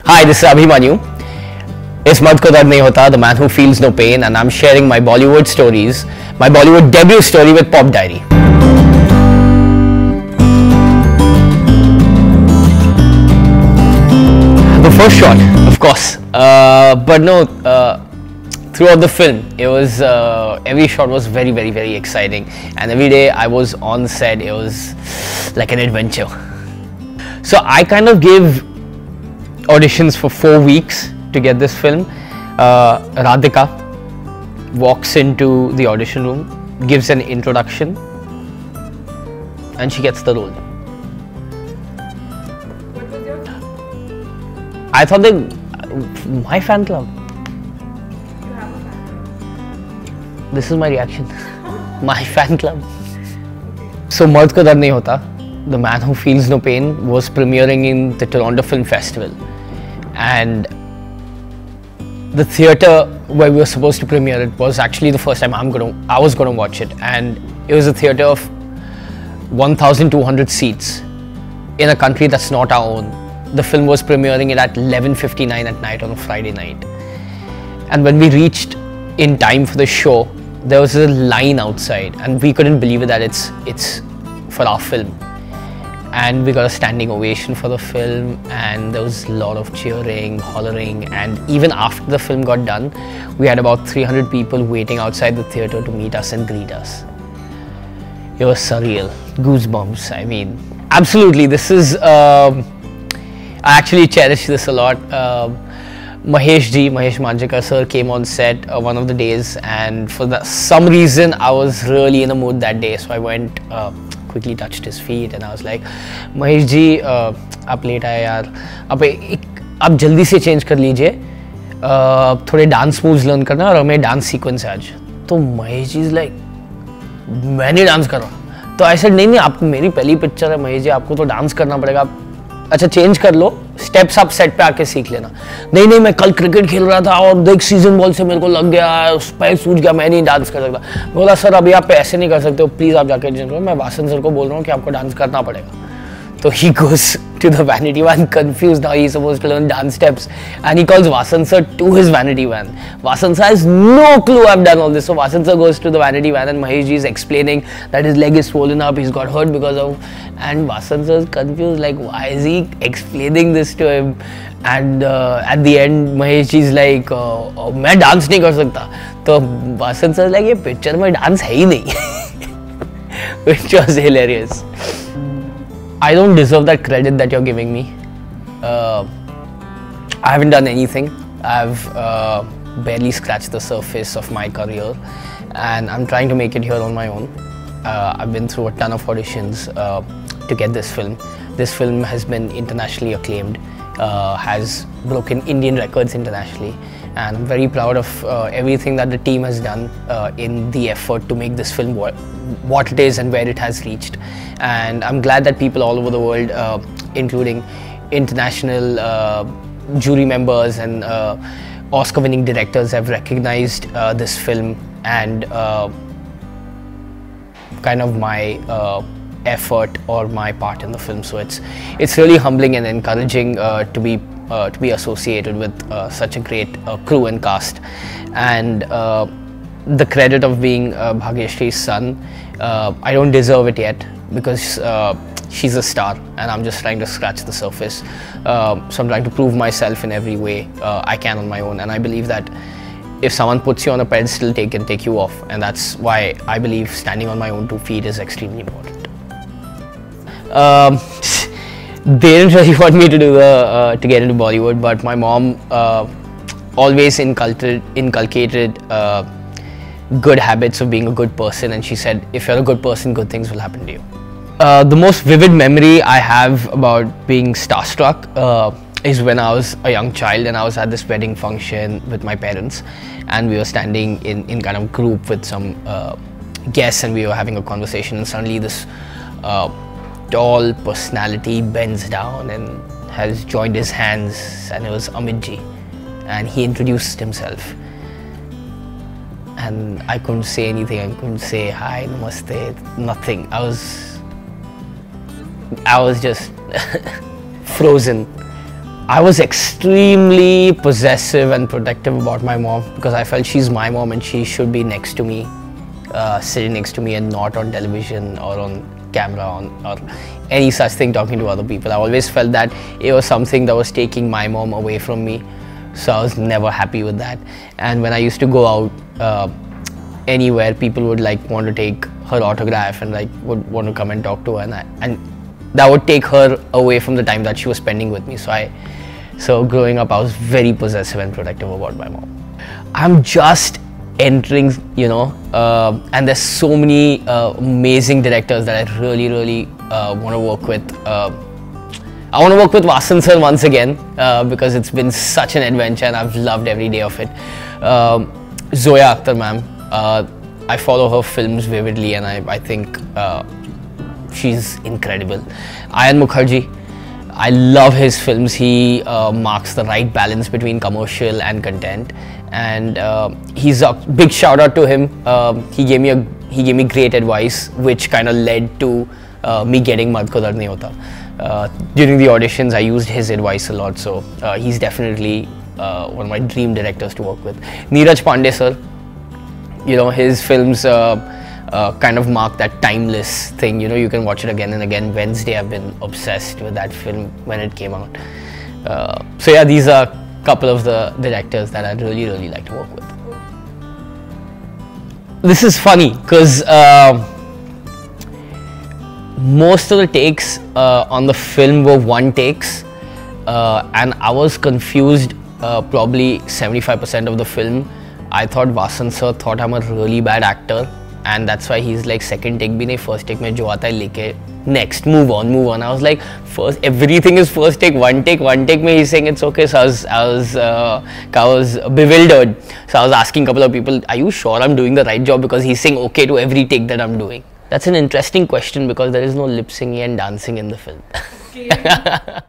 Hi, this is Abhimanyu. Is Ko Dard Nahi Hota, the man who feels no pain, and I'm sharing my Bollywood stories, my Bollywood debut story with POP Diary. The first shot, of course, but no, throughout the film, it was every shot was very exciting, and every day I was on set, it was like an adventure. So I kind of gave auditions for 4 weeks to get this film. Radhika walks into the audition room, gives an introduction, and she gets the role. What was your? I thought my fan club. You have a fan. This is my reaction. My fan club. So Ko Dard Nahi Hota, The Man Who Feels No Pain, was premiering in the Toronto Film Festival, and the theatre where we were supposed to premiere it was actually the first time I was gonna watch it, and it was a theatre of 1,200 seats in a country that's not our own. The film was premiering it at 11:59 at night on a Friday night, and when we reached in time for the show, there was a line outside, and we couldn't believe it that it's for our film. And we got a standing ovation for the film, and there was a lot of cheering, hollering, and even after the film got done, we had about 300 people waiting outside the theatre to meet us and greet us. It was surreal, goosebumps. I mean, absolutely, this is, I actually cherish this a lot. Mahesh Manjrekar sir came on set one of the days, and for some reason I was really in a mood that day, so I went, quickly touched his feet, and I was like, Mahesh ji, आप late आए यार, आप जल्दी से change कर लीजिए, थोड़े dance moves learn करना और हमें डांस सीक्वेंस है आज. तो महेश जी इज लाइक, मैं नहीं डांस कर रहा. तो ऐसे नहीं, आपको मेरी पहली पिक्चर है महेश जी, आपको तो डांस करना पड़ेगा. अच्छा चेंज कर लो, स्टेप्स आप सेट पे आके सीख लेना. नहीं मैं कल क्रिकेट खेल रहा था और देख सीजन बॉल से मेरे को लग गया, पैर सूज गया, मैं नहीं डांस कर सकता. बोला सर अभी आप ऐसे नहीं कर सकते हो, प्लीज आप जाके चेंज करो. मैं वासन सर को बोल रहा हूँ कि आपको डांस करना पड़ेगा. So he goes to the vanity van confused how he's supposed to learn dance steps, and he calls Vasan sir to his vanity van. Vasan sir has no clue I've done all this. So Vasan sir goes to the vanity van, and Mahesh ji is explaining that his leg is swollen up, he's got hurt because of, and Vasan sir is confused, like why is he explaining this to him? And at the end Mahesh ji is like, मैं dance नहीं कर सकता. तो Vasan sir is like, ये picture में dance है ही नहीं. Which was hilarious. I don't deserve that credit that you're giving me. I haven't done anything. I've barely scratched the surface of my career, and I'm trying to make it here on my own. I've been through a ton of auditions to get this film. This film has been internationally acclaimed, has broken Indian records internationally, and I'm very proud of everything that the team has done in the effort to make this film what it is and where it has reached. And I'm glad that people all over the world, including international jury members and Oscar-winning directors, have recognized this film and kind of my effort or my part in the film. So it's really humbling and encouraging to be associated with such a great crew and cast. And the credit of being Bhagyashree's son, I don't deserve it yet, because she's a star and I'm just trying to scratch the surface. So I'm trying to prove myself in every way I can on my own, and I believe that if someone puts you on a pedestal, they can take you off, and that's why I believe standing on my own 2 feet is extremely important. They didn't really want me to do to get into Bollywood, but my mom always inculcated good habits of being a good person, and she said, if you're a good person, good things will happen to you. The most vivid memory I have about being starstruck is when I was a young child and I was at this wedding function with my parents, and we were standing in kind of group with some guests, and we were having a conversation, and suddenly this tall personality bends down and has joined his hands, and it was Amit ji, and he introduced himself. And I couldn't say anything. I couldn't say hi, namaste, nothing. I was just frozen. I was extremely possessive and protective about my mom because I felt she's my mom and she should be next to me, sitting next to me and not on television or on camera or any such thing talking to other people. I always felt that it was something that was taking my mom away from me, so I was never happy with that. And when I used to go out anywhere, people would like want to take her autograph and like would want to come and talk to her, and that would take her away from the time that she was spending with me. So growing up, I was very possessive and protective about my mom. I'm just entering, you know, and there's so many amazing directors that I really want to work with. I want to work with Vasan sir once again because it's been such an adventure and I've loved every day of it. Zoya Akhtar ma'am, I follow her films vividly and I think she's incredible. Ayan Mukherjee, I love his films. He marks the right balance between commercial and content, and he's a big shout out to him. He gave me great advice, which kind of led to me getting Ko Dard Nahi Hota. During the auditions, I used his advice a lot, so he's definitely one of my dream directors to work with. Neeraj Pandey sir, you know, his films kind of mark that timeless thing, you know, you can watch it again and again. Wednesday, I've been obsessed with that film when it came out. So yeah, these are a couple of the directors that I'd really like to work with. This is funny because most of the takes on the film were one takes, and I was confused probably 75% of the film. I thought Vasan sir thought I'm a really bad actor, and that's why he's like, second take bhi nahi, first take mein jo aata hai leke, next, move on. I was like, first, everything is first take, one take mein he's saying it's okay. So I was bewildered. So I was asking a couple of people, are you sure I'm doing the right job, because he's saying okay to every take that I'm doing. That's an interesting question because there is no lip singing and dancing in the film. Okay.